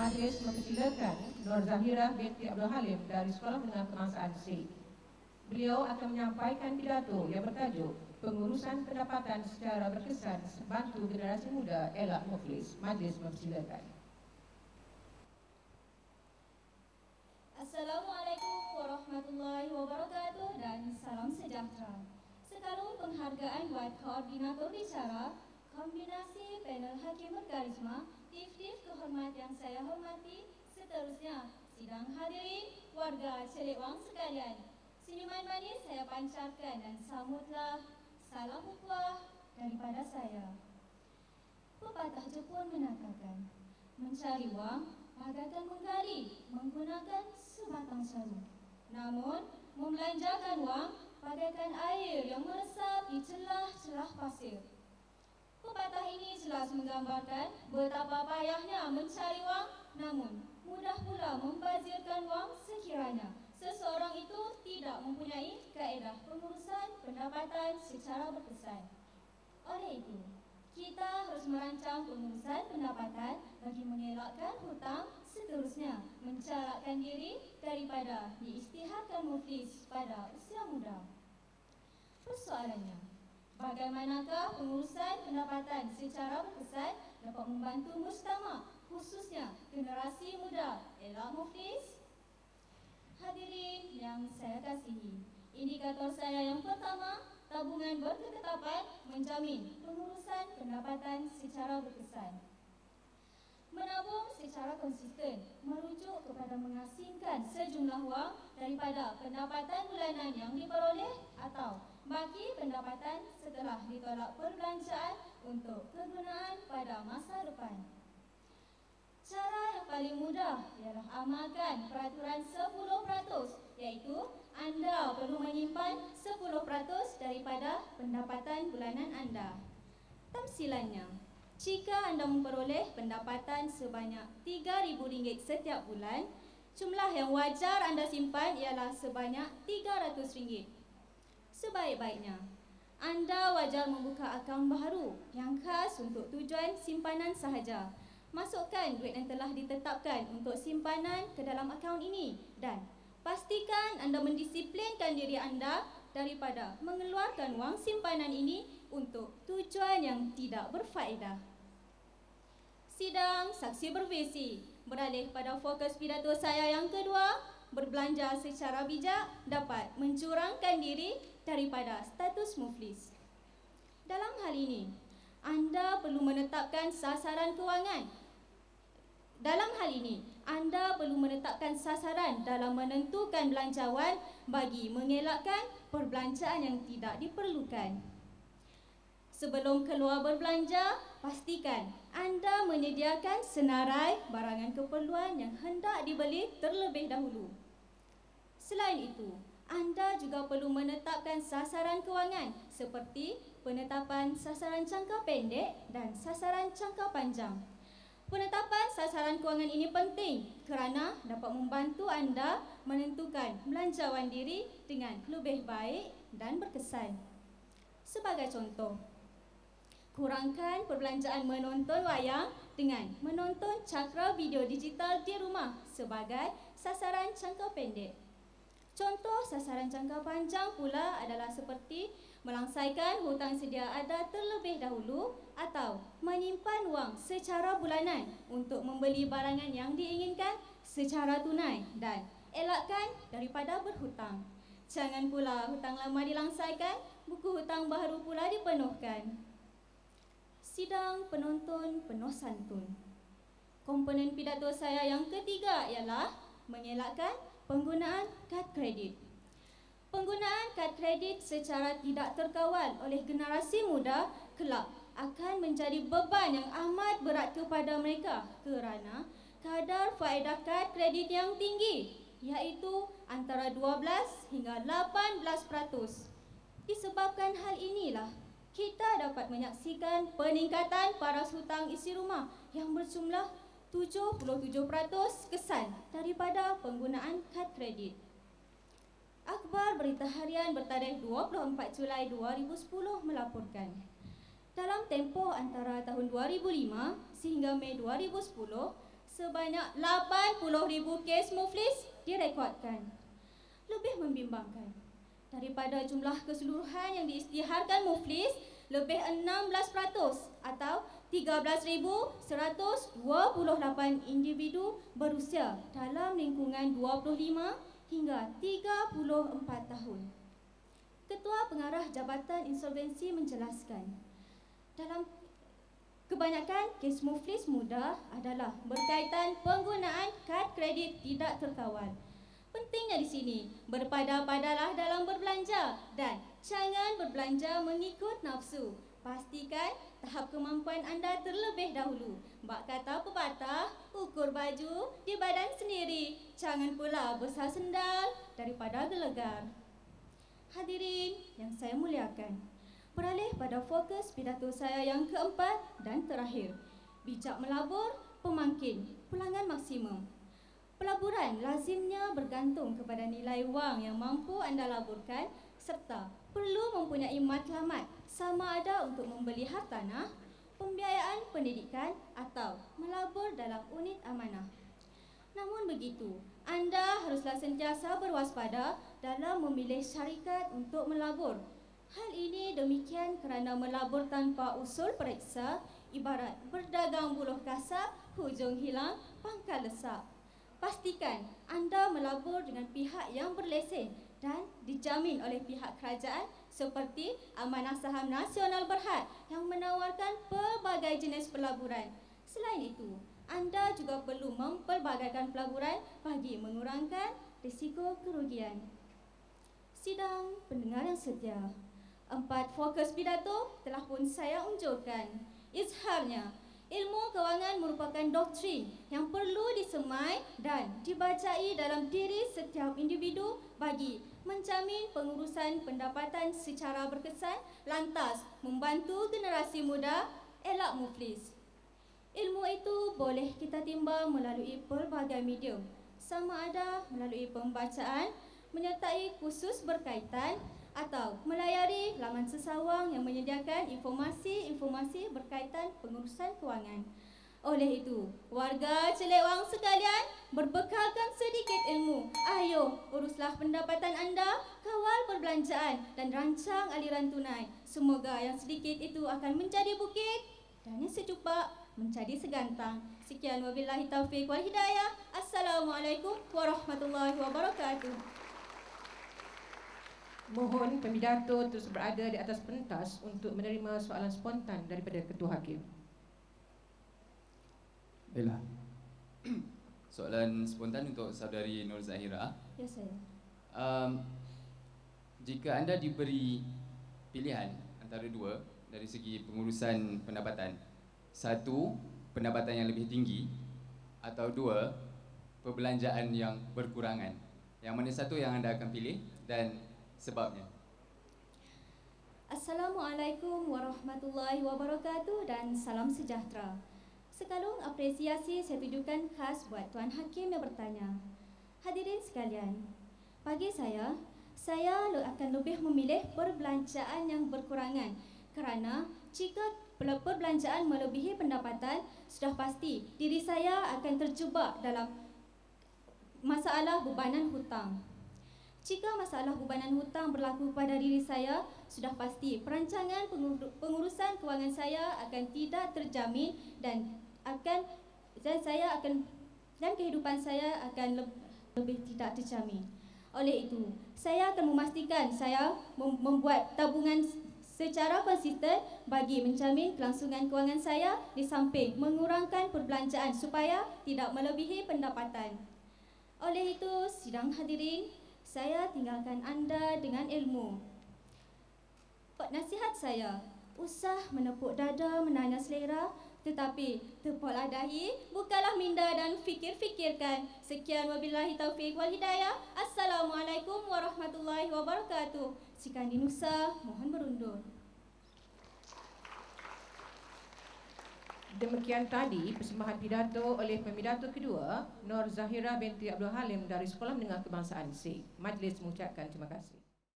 Majlis mempersilakan Nur Zahira binti Abdul Halim dari Sekolah Menengah Kebangsaan C. Beliau akan menyampaikan pidato yang bertajuk Pengurusan Pendapatan Secara Berkesan Bantu Generasi Muda Elak Muflis. Majlis mempersilakan. Assalamualaikum warahmatullahi wabarakatuh dan salam sejahtera. Sekarang penghargaan buat koordinator bicara, kombinasi panel hakim berkarisma, tif-tif kehormat yang saya hormati, seterusnya sidang hadirin, warga Celiwang sekalian. Senyuman manis saya pancarkan dan sambutlah salam ukhuwah daripada saya. Pepatah Jepun mengatakan, mencari wang bagaikan menggali menggunakan sebatang saru. Namun, membelanjakan wang bagaikan air yang meresap di celah-celah pasir. Pepatah ini jelas menggambarkan betapa payahnya mencari wang, namun mudah pula membazirkan wang sekiranya seseorang itu tidak mempunyai kaedah pengurusan pendapatan secara berkesan. Oleh itu, kita harus merancang pengurusan pendapatan bagi mengelakkan hutang, seterusnya mencaratkan diri daripada diisytiharkan muflis pada usia muda. Persoalannya, bagaimanakah pengurusan pendapatan secara berkesan dapat membantu mujtama, khususnya generasi muda elak muflis? Hadirin yang saya kasihi, indikator saya yang pertama, tabungan berketetapan menjamin pengurusan pendapatan secara berkesan. Menabung secara konsisten merujuk kepada mengasingkan sejumlah wang daripada pendapatan bulanan yang diperoleh atau bagi pendapatan setelah ditolak perbelanjaan untuk kegunaan pada masa depan. Cara yang paling mudah ialah amalkan peraturan 10%, iaitu anda perlu menyimpan 10% daripada pendapatan bulanan anda. Tamsilannya, jika anda memperoleh pendapatan sebanyak RM3,000 setiap bulan, jumlah yang wajar anda simpan ialah sebanyak RM300. Sebaik-baiknya, anda wajar membuka akaun baharu yang khas untuk tujuan simpanan sahaja. Masukkan duit yang telah ditetapkan untuk simpanan ke dalam akaun ini dan pastikan anda mendisiplinkan diri anda daripada mengeluarkan wang simpanan ini untuk tujuan yang tidak berfaedah. Sidang saksi bervisi. Beralih pada fokus pidato saya yang kedua, berbelanja secara bijak dapat mencurangkan diri daripada status muflis. Dalam hal ini, anda perlu menetapkan sasaran kewangan. Anda perlu menetapkan sasaran dalam menentukan belanjawan bagi mengelakkan perbelanjaan yang tidak diperlukan. Sebelum keluar berbelanja, pastikan anda menyediakan senarai barangan keperluan yang hendak dibeli terlebih dahulu. Selain itu, anda juga perlu menetapkan sasaran kewangan seperti penetapan sasaran jangka pendek dan sasaran jangka panjang. Penetapan sasaran kewangan ini penting kerana dapat membantu anda menentukan belanjawan diri dengan lebih baik dan berkesan. Sebagai contoh, kurangkan perbelanjaan menonton wayang dengan menonton cakra video digital di rumah sebagai sasaran jangka pendek. Contoh sasaran jangka panjang pula adalah seperti melangsaikan hutang sedia ada terlebih dahulu atau menyimpan wang secara bulanan untuk membeli barangan yang diinginkan secara tunai dan elakkan daripada berhutang. Jangan pula hutang lama dilangsaikan, buku hutang baru pula dipenuhkan. Sidang penonton penuh santun. Komponen pidato saya yang ketiga ialah mengelakkan penggunaan kad kredit. Penggunaan kad kredit secara tidak terkawal oleh generasi muda kelak akan menjadi beban yang amat berat kepada mereka kerana kadar faedah kad kredit yang tinggi, iaitu antara 12 hingga 18%. Disebabkan hal inilah, kita dapat menyaksikan peningkatan paras hutang isi rumah yang berjumlah 77% kesan daripada penggunaan kad kredit. Akhbar Berita Harian bertarikh 24 Julai 2010 melaporkan, dalam tempoh antara tahun 2005 sehingga Mei 2010, sebanyak 80,000 kes muflis direkodkan. Lebih membimbangkan, daripada jumlah keseluruhan yang diisytiharkan muflis, lebih 16% atau 13,128 individu berusia dalam lingkungan 25 hingga 34 tahun. Ketua Pengarah Jabatan Insolvensi menjelaskan, dalam kebanyakan kes muflis muda adalah berkaitan penggunaan kad kredit tidak terkawal. Pentingnya di sini, berpada-padalah dalam berbelanja dan jangan berbelanja mengikut nafsu. Pastikan tahap kemampuan anda terlebih dahulu. Bak kata pepatah, ukur baju di badan sendiri. Jangan pula besar sendal daripada gelegar. Hadirin yang saya muliakan, beralih pada fokus pidato saya yang keempat dan terakhir. Bijak melabur, pemangkin, pulangan maksimum. Pelaburan lazimnya bergantung kepada nilai wang yang mampu anda laburkan serta perlu mempunyai matlamat sama ada untuk membeli hak tanah, pembiayaan pendidikan atau melabur dalam unit amanah. Namun begitu, anda haruslah sentiasa berwaspada dalam memilih syarikat untuk melabur. Hal ini demikian kerana melabur tanpa usul periksa ibarat berdagang buluh kasar, hujung hilang, pangkal lesak. Pastikan anda melabur dengan pihak yang berlesen dan dijamin oleh pihak kerajaan seperti Amanah Saham Nasional Berhad yang menawarkan pelbagai jenis pelaburan. Selain itu, anda juga perlu mempelbagaikan pelaburan bagi mengurangkan risiko kerugian. Sidang pendengar yang setia, 4 fokus pidato telah pun saya unjurkan. Izharnya, ilmu kewangan merupakan doktrin yang perlu disemai dan dibacai dalam diri setiap individu bagi menjamin pengurusan pendapatan secara berkesan, lantas membantu generasi muda elak muflis. Ilmu itu boleh kita timbang melalui pelbagai medium, sama ada melalui pembacaan, menyertai kursus berkaitan atau melayari laman sesawang yang menyediakan informasi-informasi berkaitan pengurusan kewangan. Oleh itu, warga Celewang sekalian, berbekalkan sedikit ilmu, ayo uruslah pendapatan anda, kawal perbelanjaan dan rancang aliran tunai. Semoga yang sedikit itu akan menjadi bukit dan yang secupak menjadi segantang. Sekian wabillahi taufiq wal hidayah. Assalamualaikum warahmatullahi wabarakatuh. Mohon pemidato terus berada di atas pentas untuk menerima soalan spontan daripada Ketua Hakim. Baiklah. Soalan spontan untuk saudari Nur Zahira. Ya, saya. Jika anda diberi pilihan antara dua dari segi pengurusan pendapatan, satu, pendapatan yang lebih tinggi, atau dua, perbelanjaan yang berkurangan, yang mana satu yang anda akan pilih dan sebabnya? Assalamualaikum warahmatullahi wabarakatuh dan salam sejahtera. Sekalung apresiasi saya tujukan khas buat Tuan Hakim yang bertanya. Hadirin sekalian, bagi saya akan lebih memilih perbelanjaan yang berkurangan kerana jika perbelanjaan melebihi pendapatan, sudah pasti diri saya akan terjebak dalam masalah bebanan hutang. Jika masalah bebanan hutang berlaku pada diri saya, sudah pasti perancangan pengurusan kewangan saya akan tidak terjamin dan kehidupan saya akan lebih tidak terjamin. Oleh itu, saya akan memastikan saya membuat tabungan secara konsisten bagi menjamin kelangsungan kewangan saya di samping mengurangkan perbelanjaan supaya tidak melebihi pendapatan. Oleh itu, sidang hadirin, saya tinggalkan anda dengan ilmu. Nasihat saya, usah menepuk dada menanya selera, tetapi tepuklah dahi, bukalah minda dan fikir-fikirkan. Sekian wabillahi taufiq wal hidayah. Assalamualaikum warahmatullahi wabarakatuh. Sikandi Nusa, mohon berundur. Demikian tadi persembahan pidato oleh pemidato kedua Nur Zahira binti Abdul Halim dari Sekolah Menengah Kebangsaan C. Majlis mengucapkan terima kasih.